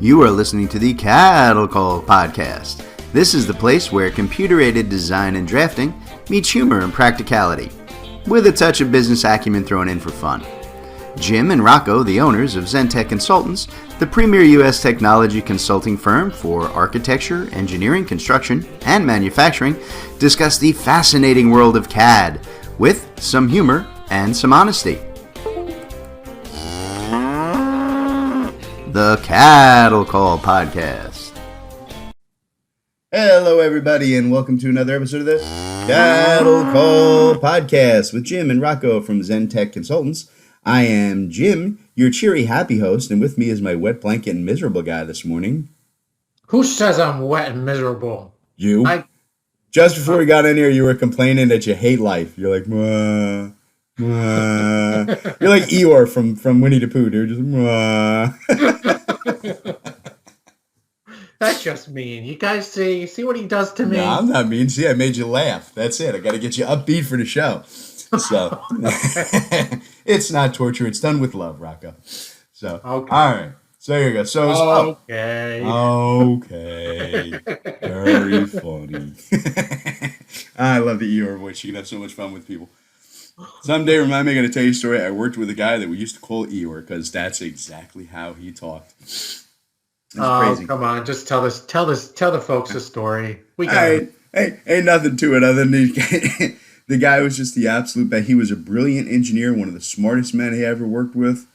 You are listening to the CADDle Call podcast. This is the place where computer-aided design and drafting meets humor and practicality, with a touch of business acumen thrown in for fun. Jim and Rocco, the owners of Zentech Consultants, the premier U.S. technology consulting firm for architecture, engineering, construction, and manufacturing, discuss the fascinating world of CAD with some humor and some honesty. The CADDle Call podcast. Hello, everybody, and welcome to another episode of the CADDle Call podcast with Jim and Rocco from Zentech Consultants. I am Jim, your cheery, happy host, and with me is my wet blanket and miserable guy this morning. Who says I'm wet and miserable? You. Just before we got in here, you were complaining that you hate life. You're like, mwah, mwah. You're like Eeyore from Winnie the Pooh, dude. Just mwah. That's just mean. You guys see what he does to me? No, I'm not mean. See, I made you laugh. That's it. I got to get you upbeat for the show. So it's not torture. It's done with love, Rocco. So okay. All right. So here you go. So okay. Very funny. I love the Eeyore voice. You can have so much fun with people. Someday, remind me, I got to tell you a story. I worked with a guy that we used to call Eeyore because that's exactly how he talked. Crazy. Come on, just tell the folks a story. We got ain't nothing to it other than the guy was just the absolute best. He was a brilliant engineer, one of the smartest men he ever worked with.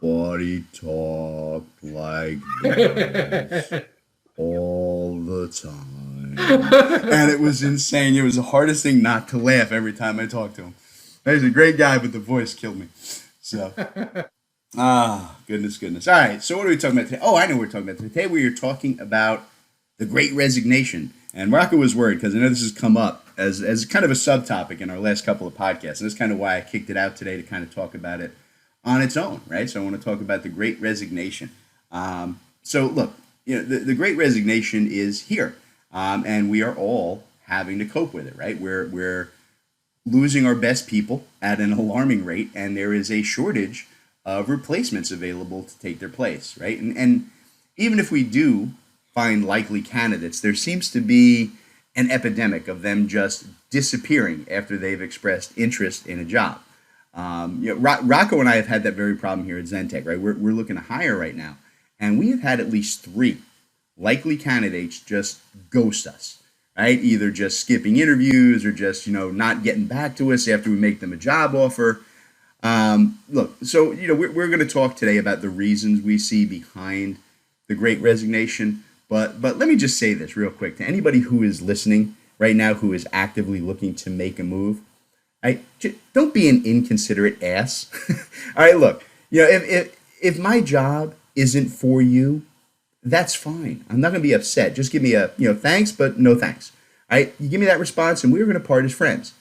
But he talked like this all the time. And it was insane. It was the hardest thing not to laugh every time I talked to him. He's a great guy, but the voice killed me. So, goodness. All right, so what are we talking about today? Oh, I know what we're talking about today. Today we are talking about the Great Resignation. And Rocco was worried because I know this has come up as kind of a subtopic in our last couple of podcasts. And that's kind of why I kicked it out today to kind of talk about it on its own, right? So I want to talk about the Great Resignation. So look, the Great Resignation is here, and we are all having to cope with it, right? We're losing our best people at an alarming rate, and there is a shortage of replacements available to take their place, right? And even if we do find likely candidates, there seems to be an epidemic of them just disappearing after they've expressed interest in a job. Rocco and I have had that very problem here at Zentech, right? We're looking to hire right now, and we have had at least 3 likely candidates just ghost us, right? Either just skipping interviews or just, not getting back to us after we make them a job offer. Look, so, we're going to talk today about the reasons we see behind the Great Resignation. But let me just say this real quick to anybody who is listening right now who is actively looking to make a move. Don't be an inconsiderate ass. All right, look, if my job isn't for you, that's fine. I'm not going to be upset. Just give me a, thanks, but no thanks. All right, you give me that response and we're going to part as friends.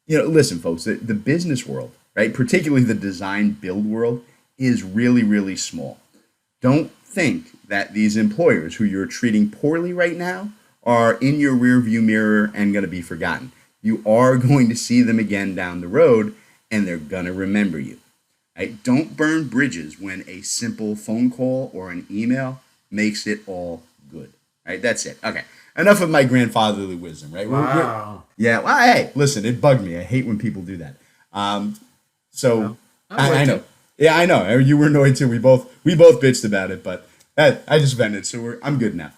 Listen, folks, the business world, right, particularly the design build world, is really, really small. Don't think that these employers who you're treating poorly right now are in your rearview mirror and going to be forgotten. You are going to see them again down the road, and they're going to remember you. Right? Don't burn bridges when a simple phone call or an email makes it all good. Right? That's it. Okay. Enough of my grandfatherly wisdom, right? Wow. Well, hey, listen, it bugged me. I hate when people do that. I know. Yeah, I know. You were annoyed too. We both bitched about it, but I just vented, so I'm good now.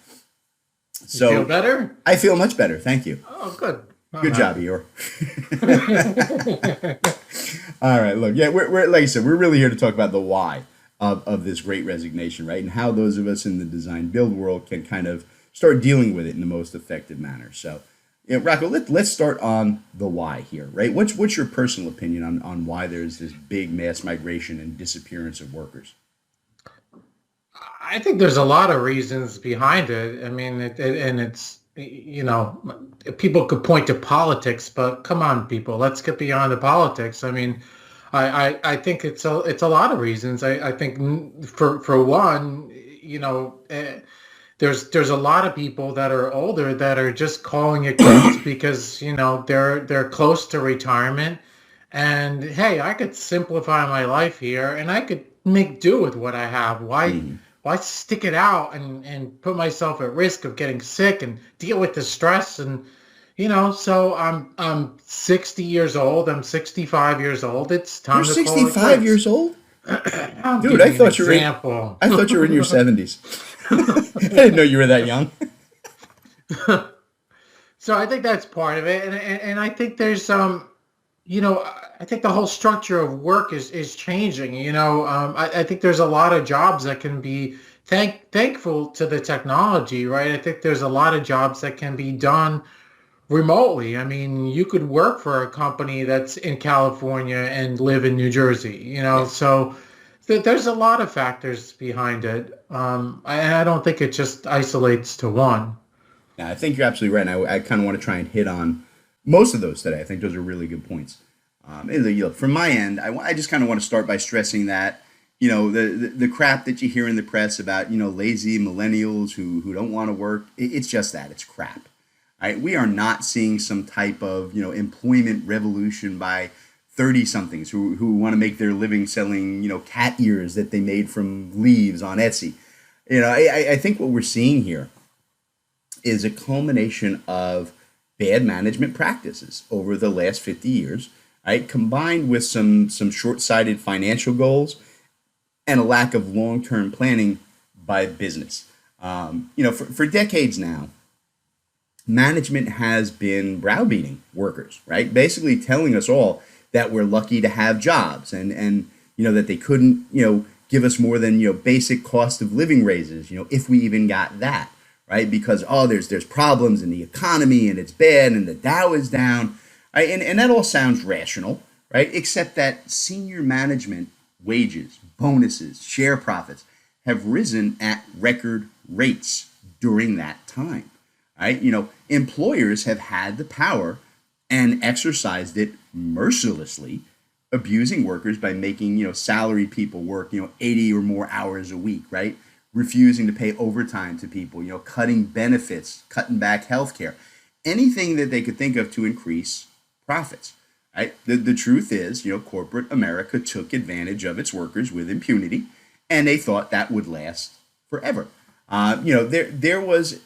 So you feel better? I feel much better. Thank you. Oh, good. Good job, Eeyore. All right, look, yeah, we're like I said, we're really here to talk about the why of this Great Resignation, right? And how those of us in the design build world can kind of start dealing with it in the most effective manner. So, Rocco, let's start on the why here, right? What's your personal opinion on why there's this big mass migration and disappearance of workers? I think there's a lot of reasons behind it. I mean, it's people could point to politics, but come on, people, let's get beyond the politics. I mean, I think it's a lot of reasons. I think for one, there's a lot of people that are older that are just calling it quits because they're close to retirement, and hey, I could simplify my life here and I could make do with what I have. why stick it out and put myself at risk of getting sick and deal with the stress and so I'm 60 years old. I'm 65 years old. It's You're time to call it 65 quits. years old? I'm Dude, giving you an example. I thought you were in your 70s. I didn't know you were that young. So I think that's part of it, and I think there's I think the whole structure of work is changing. I think there's a lot of jobs that can be thankful to the technology, right? I think there's a lot of jobs that can be done remotely. I mean, you could work for a company that's in California and live in New Jersey, Yeah. so there's a lot of factors behind it. I don't think it just isolates to one. Yeah, I think you're absolutely right. And I kind of want to try and hit on most of those today. I think those are really good points. From my end, I just kind of want to start by stressing that, the crap that you hear in the press about, lazy millennials who don't want to work, it's just that. It's crap. Right? We are not seeing some type of, employment revolution by 30 somethings who want to make their living selling, cat ears that they made from leaves on Etsy. I think what we're seeing here is a culmination of bad management practices over the last 50 years, right? Combined with some short-sighted financial goals and a lack of long-term planning by business. For decades now, management has been browbeating workers, right? Basically telling us all that we're lucky to have jobs and that they couldn't, give us more than, basic cost of living raises, if we even got that, right? Because there's problems in the economy and it's bad and the Dow is down, right? And that all sounds rational, right? Except that senior management wages, bonuses, share profits have risen at record rates during that time, right? Employers have had the power and exercised it mercilessly, abusing workers by making salaried people work 80 or more hours a week, right? Refusing to pay overtime to people, cutting benefits, cutting back healthcare, anything that they could think of to increase profits. Right? The truth is, corporate America took advantage of its workers with impunity, and they thought that would last forever. There was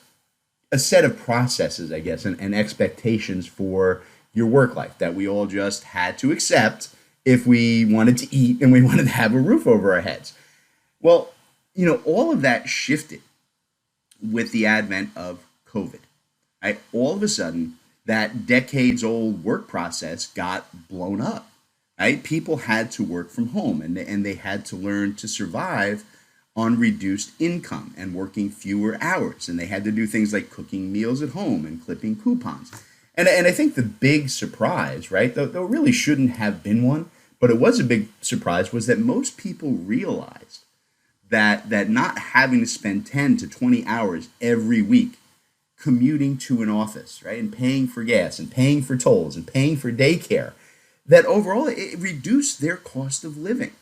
a set of processes, I guess, and expectations for your work life that we all just had to accept if we wanted to eat and we wanted to have a roof over our heads. Well, all of that shifted with the advent of COVID. Right? All of a sudden, that decades old work process got blown up. Right? People had to work from home and they had to learn to survive on reduced income and working fewer hours. And they had to do things like cooking meals at home and clipping coupons. And I think the big surprise, right, though it really shouldn't have been one, but it was a big surprise, was that most people realized that not having to spend 10 to 20 hours every week commuting to an office, right, and paying for gas and paying for tolls and paying for daycare, that overall it reduced their cost of living.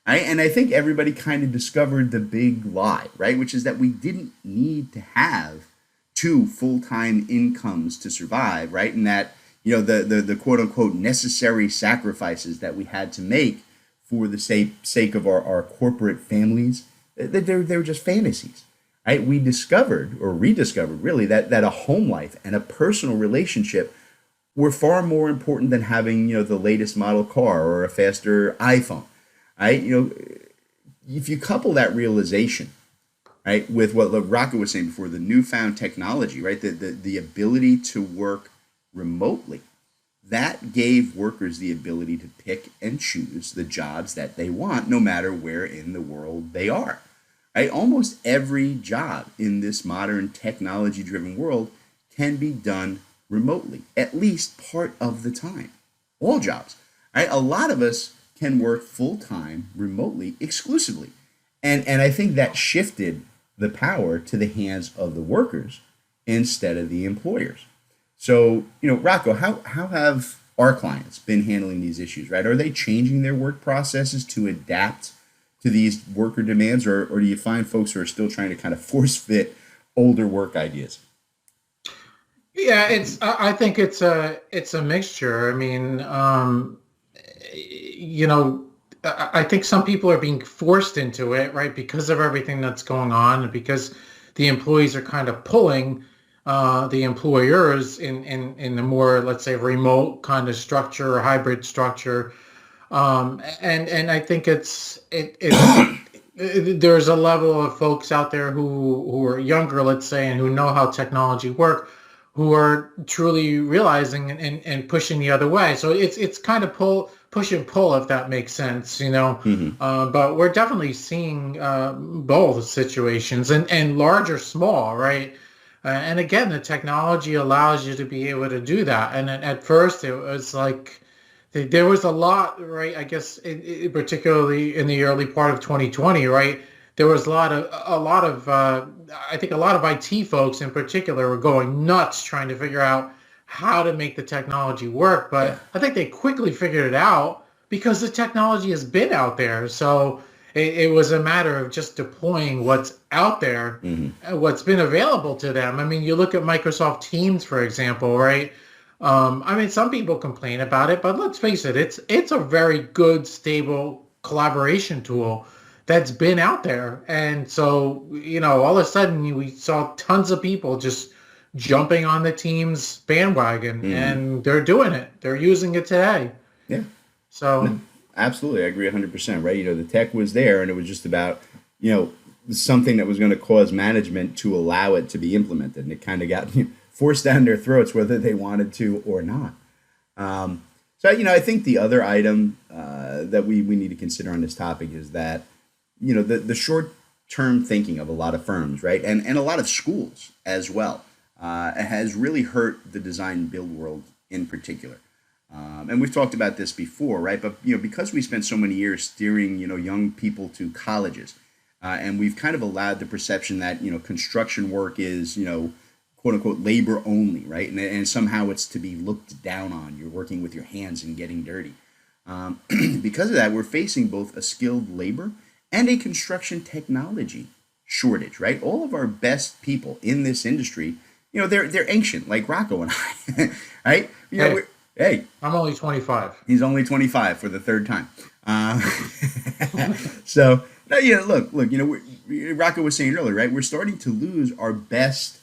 Right? And I think everybody kind of discovered the big lie, right, which is that we didn't need to have two full-time incomes to survive, right, and that the quote-unquote necessary sacrifices that we had to make for the sake of our corporate families, they're just fantasies. Right? We discovered or rediscovered really that a home life and a personal relationship were far more important than having the latest model car or a faster iPhone. Right? If you couple that realization, right, with what Rocco was saying before, the newfound technology, right, the ability to work remotely, that gave workers the ability to pick and choose the jobs that they want, no matter where in the world they are. Right? Almost every job in this modern technology-driven world can be done remotely, at least part of the time. All jobs. Right? A lot of us can work full-time remotely exclusively. And I think that shifted the power to the hands of the workers instead of the employers. So, Rocco, how have our clients been handling these issues, right? Are they changing their work processes to adapt to these worker demands, or do you find folks who are still trying to kind of force fit older work ideas? Yeah, I think it's a mixture. I mean, you know, I think some people are being forced into it, right, because of everything that's going on, and because the employees are kind of pulling the employers in the more, let's say, remote kind of structure or hybrid structure. And I think there's a level of folks out there who are younger, let's say, and who know how technology work, who are truly realizing and pushing the other way. So it's kind of push and pull, if that makes sense, you know. Mm-hmm. But we're definitely seeing both situations, and large or small, right? And again, the technology allows you to be able to do that. And at first, it was like there was a lot, right? I guess, particularly in the early part of 2020, right? There was I think a lot of IT folks in particular were going nuts trying to figure out how to make the technology work. Yeah. But I think they quickly figured it out because the technology has been out there. So it was a matter of just deploying what's out there, what's been available to them. I mean, you look at Microsoft Teams, for example, right? I mean, some people complain about it, but let's face it, it's a very good, stable collaboration tool that's been out there. And so, you know, all of a sudden we saw tons of people just jumping on the Teams bandwagon, and they're doing it. They're using it today. Yeah. So No, absolutely. I agree 100%, right? You know, the tech was there and it was just about, you know, something that was going to cause management to allow it to be implemented. And it kind of got forced down their throats whether they wanted to or not. So, you know, I think the other item that we need to consider on this topic is that, you know, the short-term thinking of a lot of firms, right? And a lot of schools as well has really hurt the design build world in particular. And we've talked about this before, right? But, you know, because we spent so many years steering, you know, young people to colleges, and we've kind of allowed the perception that, you know, construction work is, you know, quote unquote labor only, right? And somehow it's to be looked down on. You're working with your hands and getting dirty. Because of that, we're facing both a skilled labor and a construction technology shortage, right? All of our best people in this industry, you know, they're ancient, like Rocco and I, right? You know, hey, I'm only 25. He's only 25 for the third time. So, no, you know, look, you know, Rocco was saying earlier, right? We're starting to lose our best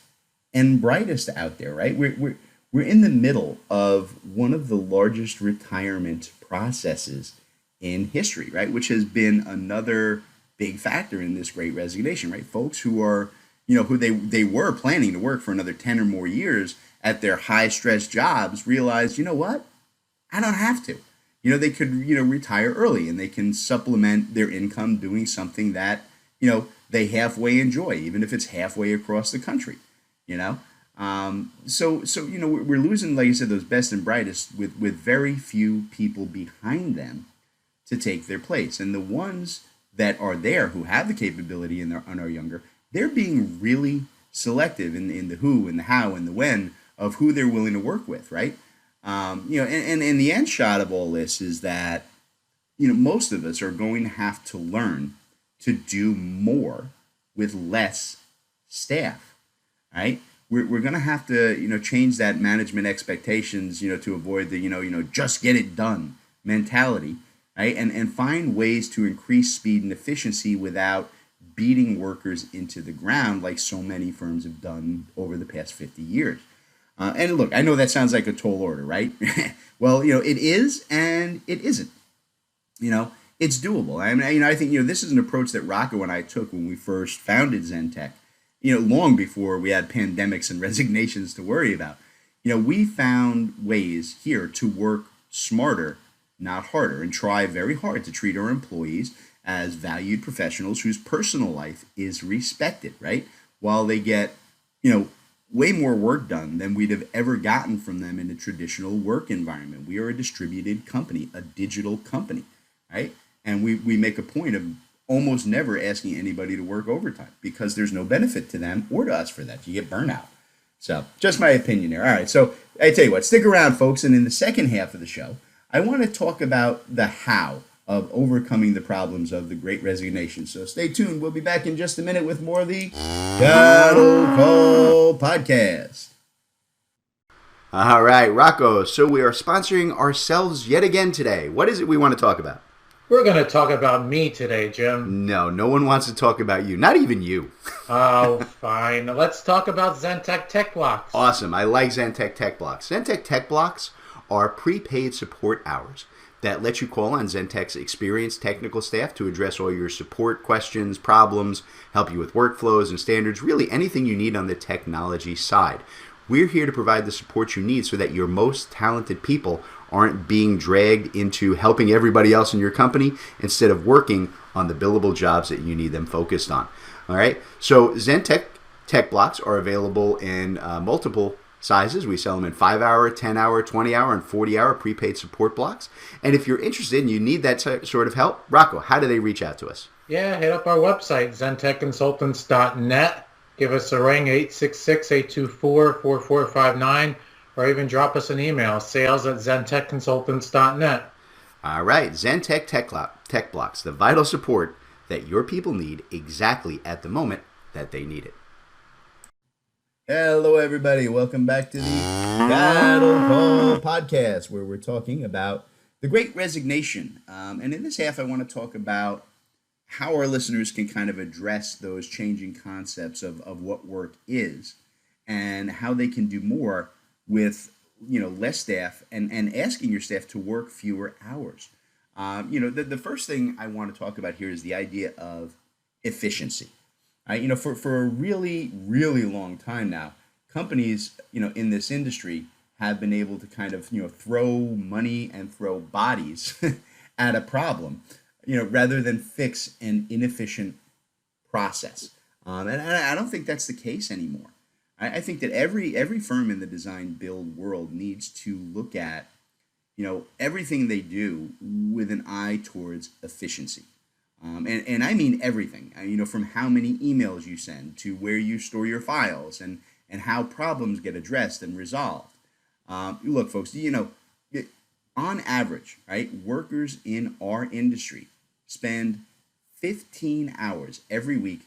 and brightest out there, right? We're in the middle of one of the largest retirement processes in history, right? Which has been another big factor in this Great Resignation, right? Folks who are, you know, who they were planning to work for another 10 or more years at their high stress jobs realized, you know what? I don't have to. You know, they could, you know, retire early and they can supplement their income doing something that, you know, they halfway enjoy, even if it's halfway across the country, you know? So, you know, we're losing, like I said, those best and brightest with very few people behind them to take their place. And the ones that are there who have the capability and are younger, they're being really selective in the who and the how and the when of who they're willing to work with, right? You know, and the end shot of all this is that, you know, most of us are going to have to learn to do more with less staff, right? We're going to have to, you know, change that management expectations, you know, to avoid the, you know, just get it done mentality, right? And find ways to increase speed and efficiency without beating workers into the ground like so many firms have done over the past 50 years. And look, I know that sounds like a tall order, right? Well, you know, it is and it isn't. You know, it's doable. I mean, you know, I think, you know, this is an approach that Rocco and I took when we first founded Zentech, you know, long before we had pandemics and resignations to worry about. You know, we found ways here to work smarter, not harder, and try very hard to treat our employees as valued professionals whose personal life is respected, right? While they get, you know, way more work done than we'd have ever gotten from them in a traditional work environment. We are a distributed company, a digital company, right? And we make a point of almost never asking anybody to work overtime because there's no benefit to them or to us for that. You get burnout. So just my opinion there. All right. So I tell you what, stick around, folks. And in the second half of the show, I want to talk about the how of overcoming the problems of the Great Resignation. So stay tuned. We'll be back in just a minute with more of the CADDle Call podcast. All right, Rocco. So we are sponsoring ourselves yet again today. What is it we want to talk about? We're going to talk about me today, Jim. No, no one wants to talk about you. Not even you. Oh, fine. Let's talk about Zentek Tech Blocks. Awesome. I like Zentek Tech Blocks. Zentek Tech Blocks are prepaid support hours that let you call on Zentek's experienced technical staff to address all your support questions, problems, help you with workflows and standards, really anything you need on the technology side. We're here to provide the support you need so that your most talented people aren't being dragged into helping everybody else in your company instead of working on the billable jobs that you need them focused on. All right. So Zentek Tech Blocks are available in multiple sizes. We sell them in 5-hour, 10-hour, 20-hour, and 40-hour prepaid support blocks. And if you're interested and you need that sort of help, Rocco, how do they reach out to us? Yeah, hit up our website, zentekconsultants.net. Give us a ring, 866-824-4459, or even drop us an email, sales@zentekconsultants.net. All right. Zentek Tech Blocks, the vital support that your people need exactly at the moment that they need it. Hello, everybody. Welcome back to the CADDle Call podcast, where we're talking about the Great Resignation. And in this half, I want to talk about how our listeners can kind of address those changing concepts of what work is and how they can do more with less staff and asking your staff to work fewer hours. The first thing I want to talk about here is the idea of efficiency. For a really, really long time now, companies, in this industry have been able to kind of, throw money and throw bodies at a problem, rather than fix an inefficient process. And I don't think that's the case anymore. I think that every firm in the design build world needs to look at, everything they do with an eye towards efficiency. And I mean everything, from how many emails you send to where you store your files and how problems get addressed and resolved. Look, folks, on average, right, workers in our industry spend 15 hours every week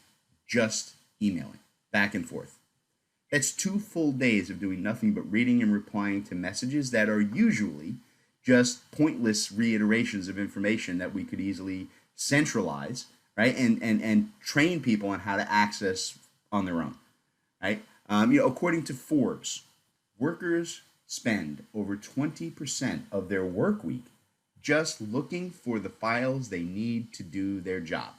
just emailing back and forth. That's 2 full days of doing nothing but reading and replying to messages that are usually just pointless reiterations of information that we could easily centralize, right, and train people on how to access on their own, right? According to Forbes, workers spend over 20% of their work week just looking for the files they need to do their job.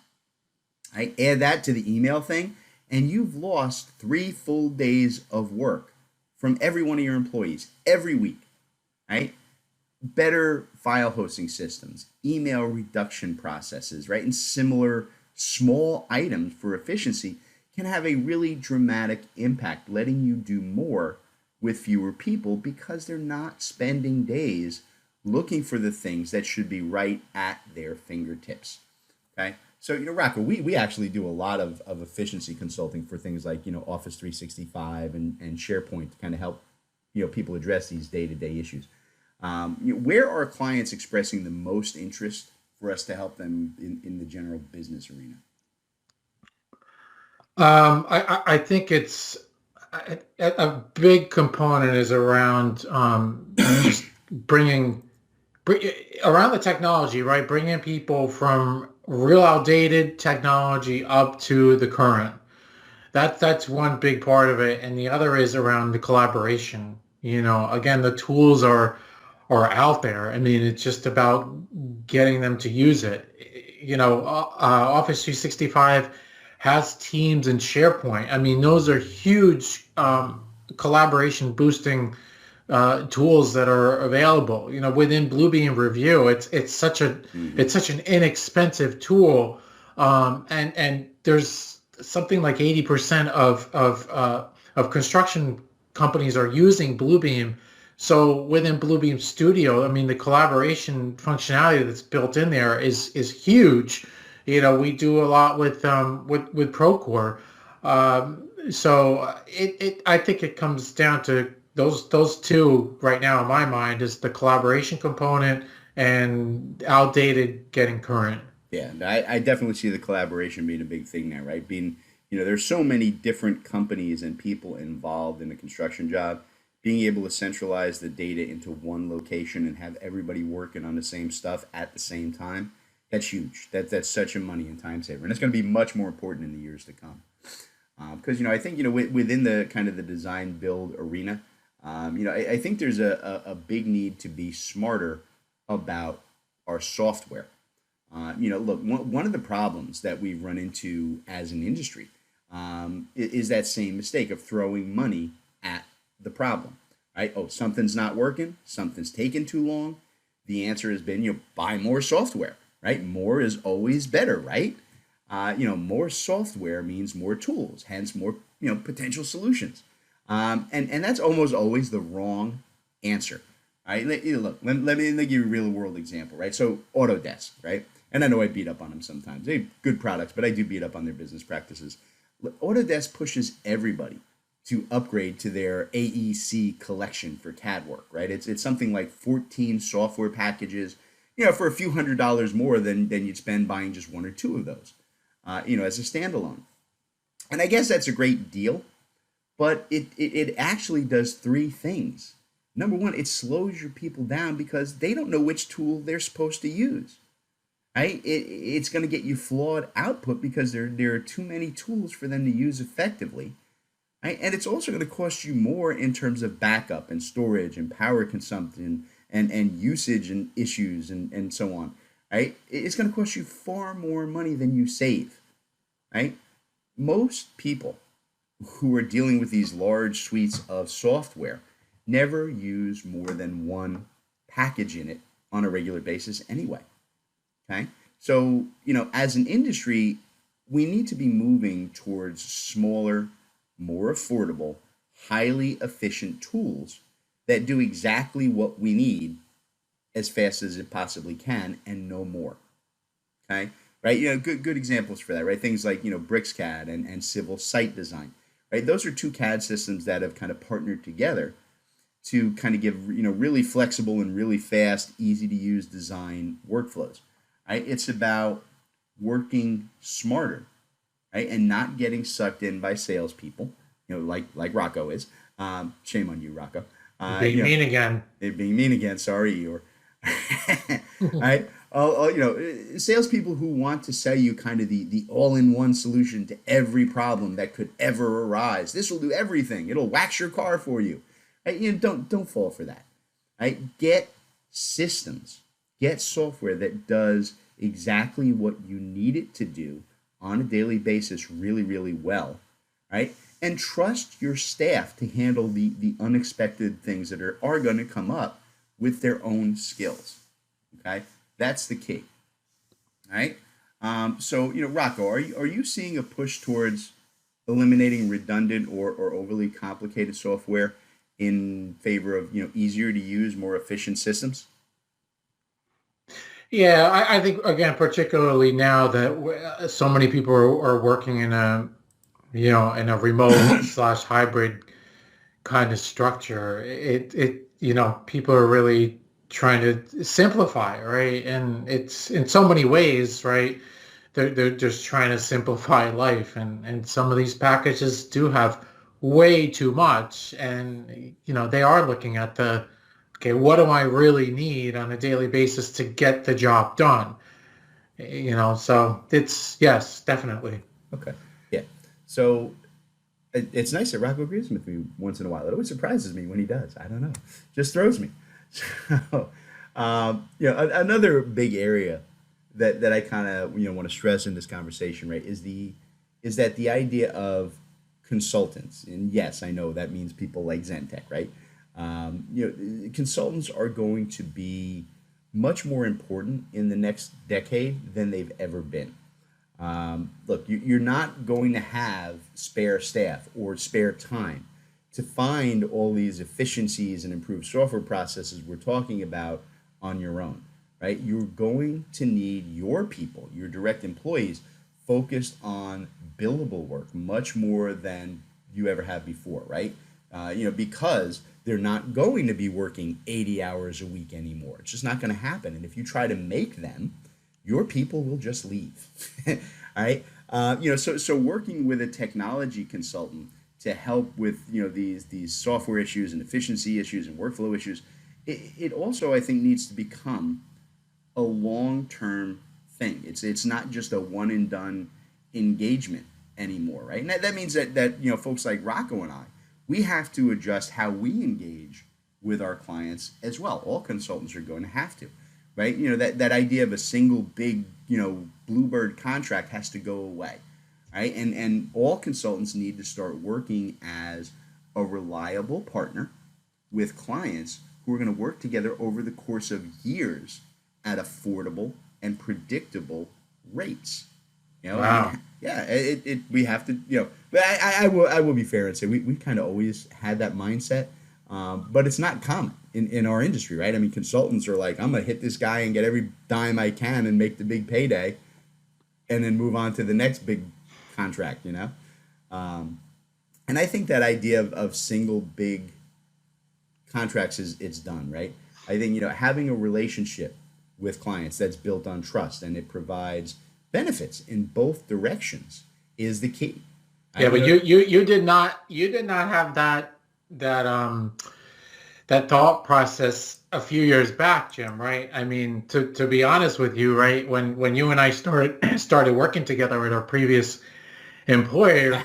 I add that to the email thing, and you've lost 3 full days of work from every one of your employees every week, right? Better file hosting systems, email reduction processes, right, and similar small items for efficiency can have a really dramatic impact, letting you do more with fewer people because they're not spending days looking for the things that should be right at their fingertips. Okay, so Rocco, we actually do a lot of efficiency consulting for things like Office 365 and SharePoint to kind of help people address these day-to-day issues. Where are clients expressing the most interest for us to help them in the general business arena? I think it's a big component is around just bringing around the technology, right? Bringing people from real outdated technology up to the current. That's one big part of it, and the other is around the collaboration. Again, the tools are out there. I mean, it's just about getting them to use it. Office 365 has Teams and SharePoint. I mean, those are huge collaboration boosting tools that are available. Within Bluebeam Review, it's such an inexpensive tool, and there's something like 80% of construction companies are using Bluebeam. So within Bluebeam Studio, I mean, the collaboration functionality that's built in there is huge. We do a lot with Procore. So I think it comes down to those two right now in my mind is the collaboration component and outdated getting current. Yeah, I definitely see the collaboration being a big thing now, right? There's so many different companies and people involved in a construction job. Being able to centralize the data into one location and have everybody working on the same stuff at the same time, That's huge. That's such a money and time saver, and it's going to be much more important in the years to come. Because I think within the kind of the design build arena, I think there's a big need to be smarter about our software. Look, one of the problems that we've run into as an industry is that same mistake of throwing money at the problem, right? Oh, something's not working, something's taking too long. The answer has been, buy more software, right? More is always better, right? More software means more tools, hence more, potential solutions. And that's almost always the wrong answer, right? Look, let me give you a real world example, right? So Autodesk, right? And I know I beat up on them sometimes. They have good products, but I do beat up on their business practices. Autodesk pushes everybody to upgrade to their AEC collection for CAD work, right? It's something like 14 software packages, for a few $100s more than you'd spend buying just one or two of those, as a standalone. And I guess that's a great deal, but it actually does three things. Number one, it slows your people down because they don't know which tool they're supposed to use. Right? It's going to get you flawed output because there are too many tools for them to use effectively. Right? And it's also going to cost you more in terms of backup and storage and power consumption and usage and issues and so on. Right? It's going to cost you far more money than you save. Right? Most people who are dealing with these large suites of software never use more than one package in it on a regular basis anyway. Okay. So, as an industry, we need to be moving towards smaller, more affordable, highly efficient tools that do exactly what we need as fast as it possibly can and no more. Okay. Right. Good examples for that, right? Things like, BricsCAD and Civil Site Design, right? Those are two CAD systems that have kind of partnered together to kind of give, really flexible and really fast, easy to use design workflows. Right? It's about working smarter, right, and not getting sucked in by salespeople, like Rocco is. Shame on you, Rocco. Being mean again. They're being mean again. Sorry, Eeyore. Right? Salespeople who want to sell you kind of the all-in-one solution to every problem that could ever arise. This will do everything. It'll wax your car for you. Right? Don't fall for that. Right? Get systems. Get software that does exactly what you need it to do on a daily basis really, really well, right? And trust your staff to handle the unexpected things that are going to come up with their own skills, okay? That's the key, right? So, Rocco, are you seeing a push towards eliminating redundant or overly complicated software in favor of, easier to use, more efficient systems? Yeah, I think again, particularly now that so many people are working in a remote slash hybrid kind of structure, people are really trying to simplify, right? And it's in so many ways, right? They're just trying to simplify life, and some of these packages do have way too much, and they are looking at okay, what do I really need on a daily basis to get the job done? So it's, yes, definitely. Okay. Yeah. So it's nice that Rocco agrees with me once in a while. It always surprises me when he does. I don't know. Just throws me. So, another big area that I kind of want to stress in this conversation, right, is that the idea of consultants, and yes, I know that means people like Zentech, right? Consultants are going to be much more important in the next decade than they've ever been. Look, you're not going to have spare staff or spare time to find all these efficiencies and improved software processes we're talking about on your own, right? You're going to need your people, your direct employees, focused on billable work much more than you ever have before, right? Because they're not going to be working 80 hours a week anymore. It's just not going to happen. And if you try to make them, your people will just leave. All right. So working with a technology consultant to help with these software issues and efficiency issues and workflow issues, it also I think needs to become a long-term thing. It's not just a one and done engagement anymore, right? And that means that folks like Rocco and I, we have to adjust how we engage with our clients as well. All consultants are going to have to, right? That idea of a single big bluebird contract has to go away, right? And all consultants need to start working as a reliable partner with clients who are going to work together over the course of years at affordable and predictable rates. Wow. Yeah, we have to, but I will be fair and say we kind of always had that mindset, but it's not common in our industry, right? I mean, consultants are like, I'm gonna hit this guy and get every dime I can and make the big payday, and then move on to the next big contract. And I think that idea of single big contracts is it's done, right? I think having a relationship with clients that's built on trust and it provides benefits in both directions is the key. Yeah, but you did not have that thought process a few years back, Jim, right? I mean, to be honest with you, right, when you and I started working together at our previous employer,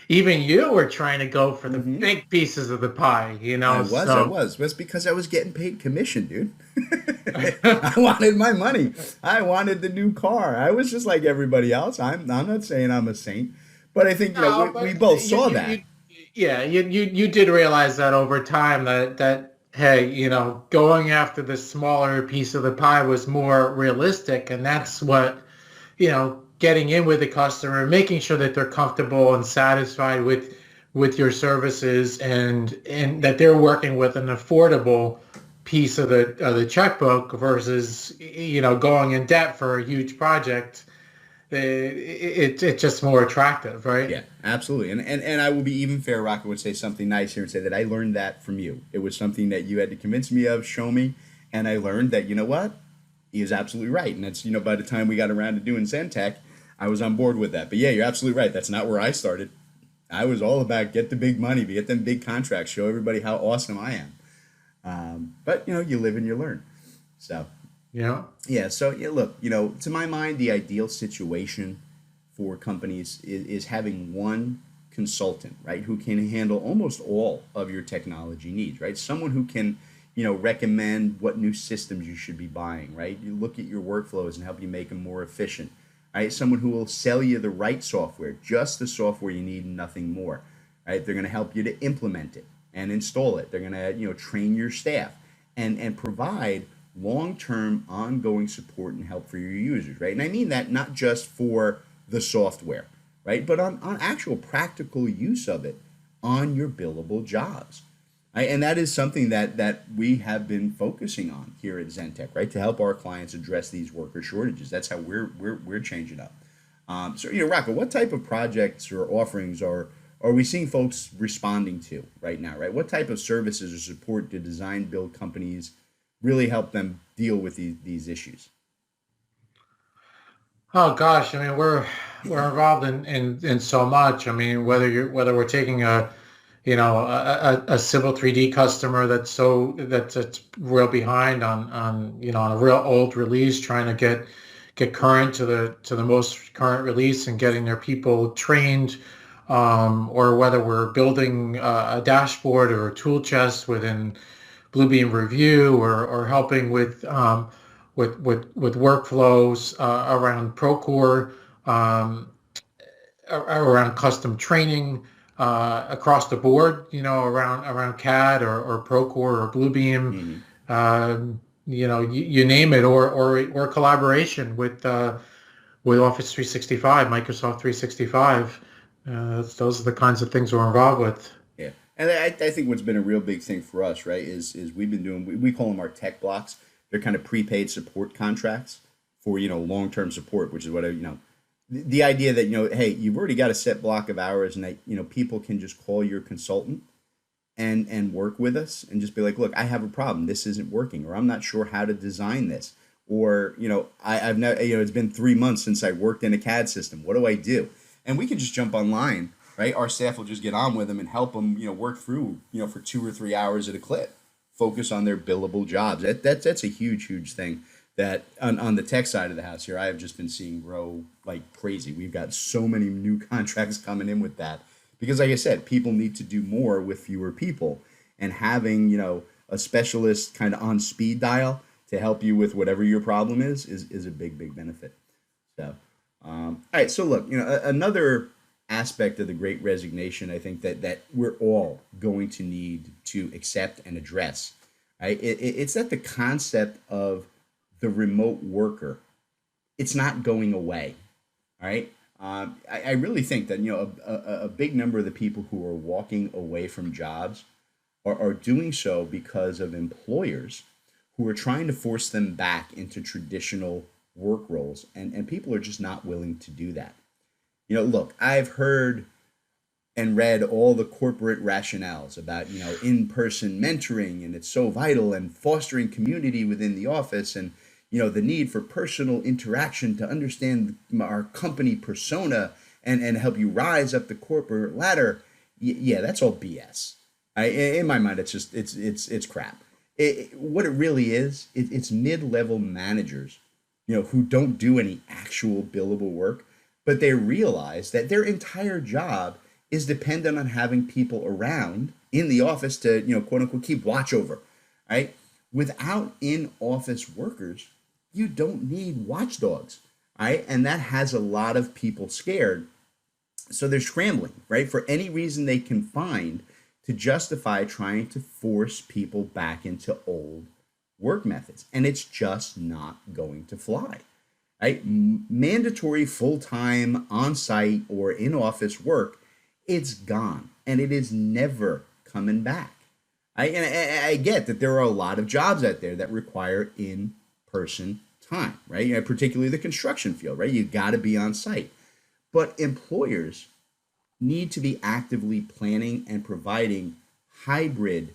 even you were trying to go for the Hmm. big pieces of the pie, I was, I so was. That's because I was getting paid commission, dude. I wanted my money. I wanted the new car. I was just like everybody else. I'm not saying I'm a saint, but I think no, we but both you, saw you, that. you, yeah, you did realize that over time that hey, going after the smaller piece of the pie was more realistic, and that's what getting in with the customer, making sure that they're comfortable and satisfied with your services, and that they're working with an affordable piece of the checkbook versus going in debt for a huge project. It's just more attractive, right? Yeah, absolutely. And I will be even fair, Rocket would say something nice here and say that I learned that from you. It was something that you had to convince me of, show me, and I learned that, what? He is absolutely right. And that's, by the time we got around to doing Zentech, I was on board with that. But yeah, you're absolutely right. That's not where I started. I was all about get the big money, get them big contracts, show everybody how awesome I am. But you live and you learn. So Yeah. yeah, so yeah, look, to my mind, the ideal situation for companies is having one consultant, right, who can handle almost all of your technology needs, right? Someone who can, recommend what new systems you should be buying, right? You look at your workflows and help you make them more efficient, right? Someone who will sell you the right software, just the software you need and nothing more, right? They're going to help you to implement it and install it. They're going to, train your staff and provide long-term ongoing support and help for your users, right? And I mean that not just for the software, right? But on actual practical use of it on your billable jobs. Right? And that is something that we have been focusing on here at Zentech, right? To help our clients address these worker shortages. That's how we're changing up. So, Rocco, what type of projects or offerings are we seeing folks responding to right now, right? What type of services or support do design build companies really help them deal with these issues? Oh gosh, I mean we're involved in so much. I mean whether we're taking a Civil 3D customer that's real behind on a real old release, trying to get current to the most current release and getting their people trained, or whether we're building a dashboard or a tool chest within Bluebeam Review, or helping with workflows around Procore, um, around custom training across the board, around CAD or Procore or Bluebeam, Hmm. you name it, or collaboration with Office 365, Microsoft 365. Those are the kinds of things we're involved with. Yeah, and I think what's been a real big thing for us, right, is we've been doing we call them our tech blocks. They're kind of prepaid support contracts for long term support, which is what the idea that hey, you've already got a set block of hours, and that people can just call your consultant and work with us and just be like, look, I have a problem, this isn't working, or I'm not sure how to design this, or I've never, it's been 3 months since I worked in a CAD system, what do I do? And we can just jump online, right? Our staff will just get on with them and help them work through for 2 or 3 hours at a clip, focus on their billable jobs. That's a huge thing that on the tech side of the house here, I have just been seeing grow like crazy. We've got so many new contracts coming in with that because, like I said, people need to do more with fewer people, and having a specialist kind of on speed dial to help you with whatever your problem is a big benefit. So, all right. So look, another aspect of the Great Resignation, I think that we're all going to need to accept and address. Right? It's that the concept of the remote worker, it's not going away. All right. I really think that a big number of the people who are walking away from jobs are doing so because of employers who are trying to force them back into traditional work roles, and people are just not willing to do that. Look, I've heard and read all the corporate rationales about in-person mentoring, and it's so vital, and fostering community within the office, and the need for personal interaction to understand our company persona and help you rise up the corporate ladder. Yeah, that's all BS. In my mind, it's just it's crap. What it really is, it's mid-level managers, who don't do any actual billable work, but they realize that their entire job is dependent on having people around in the office to, quote unquote, keep watch over, right? Without in-office workers, you don't need watchdogs, right? And that has a lot of people scared. So they're scrambling, right, for any reason they can find to justify trying to force people back into old work methods. And it's just not going to fly, right? Mandatory full-time on-site or in-office work, it's gone, and it is never coming back. I get that there are a lot of jobs out there that require in-person time, right? Particularly the construction field, right? You got to be on site. But employers need to be actively planning and providing hybrid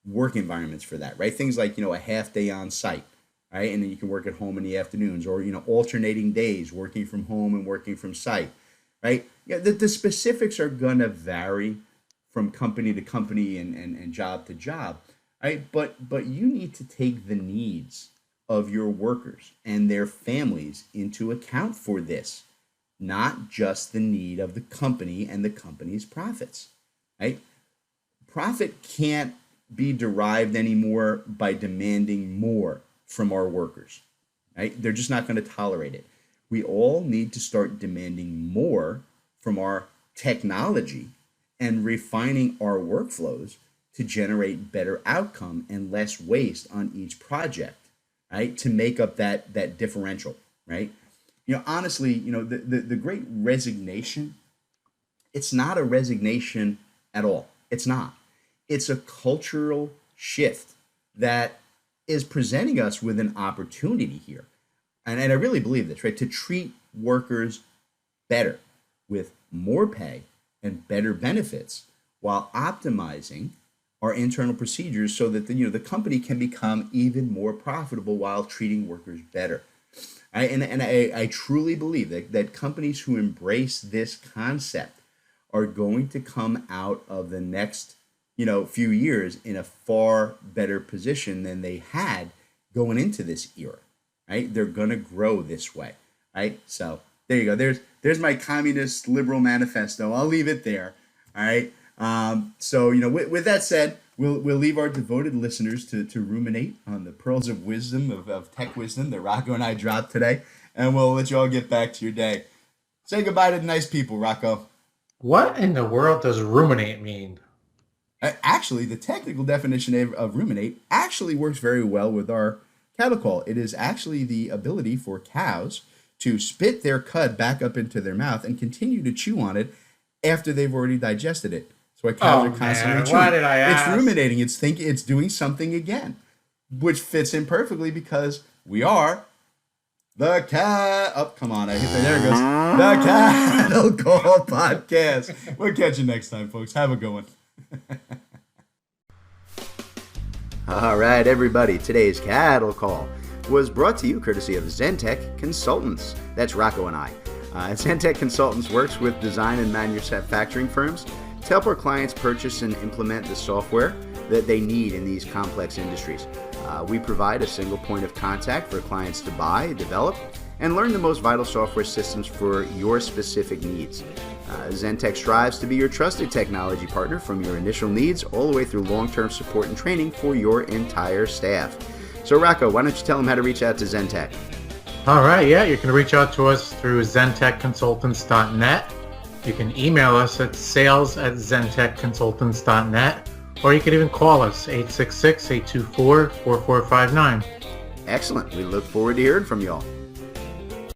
work environments for that, right? Things like, a half day on site, right? And then you can work at home in the afternoons, or, alternating days, working from home and working from site, right? Yeah, the specifics are going to vary from company to company and job to job, right? But you need to take the needs of your workers and their families into account for this, not just the need of the company and the company's profits, right? Profit can't be derived anymore by demanding more from our workers, right? They're just not going to tolerate it. We all need to start demanding more from our technology and refining our workflows to generate better outcome and less waste on each project, right? To make up that differential, right? Honestly, the Great Resignation, it's not a resignation at all. It's not. It's a cultural shift that is presenting us with an opportunity here. And I really believe this, right? To treat workers better with more pay and better benefits while optimizing our internal procedures so that the company can become even more profitable while treating workers better. I truly believe that companies who embrace this concept are going to come out of the next few years in a far better position than they had going into this era, right? They're going to grow this way, right? So there you go. There's my communist liberal manifesto. I'll leave it there, all right? So with that said, we'll leave our devoted listeners to ruminate on the pearls of wisdom, of tech wisdom that Rocco and I dropped today, and we'll let you all get back to your day. Say goodbye to the nice people, Rocco. What in the world does ruminate mean? Actually, the technical definition of ruminate actually works very well with our CADDle Call. It is actually the ability for cows to spit their cud back up into their mouth and continue to chew on it after they've already digested it. So cows are constantly chewing. Why did I ask? It's ruminating. It's doing something again, which fits in perfectly because we are the cat. Oh, come on! I hit that. There it goes. The CADDle Call podcast. We'll catch you next time, folks. Have a good one. All right, everybody. Today's CADDle Call was brought to you courtesy of Zentech Consultants. That's Rocco and I. Zentech Consultants works with design and manufacturing firms to help our clients purchase and implement the software that they need in these complex industries. We provide a single point of contact for clients to buy, develop, and learn the most vital software systems for your specific needs. Zentech strives to be your trusted technology partner from your initial needs all the way through long-term support and training for your entire staff. So Rocco, why don't you tell them how to reach out to Zentech? All right, yeah, you can reach out to us through zentechconsultants.net. You can email us at sales@zentechconsultants.net, or you can even call us 866-824-4459. Excellent. We look forward to hearing from y'all.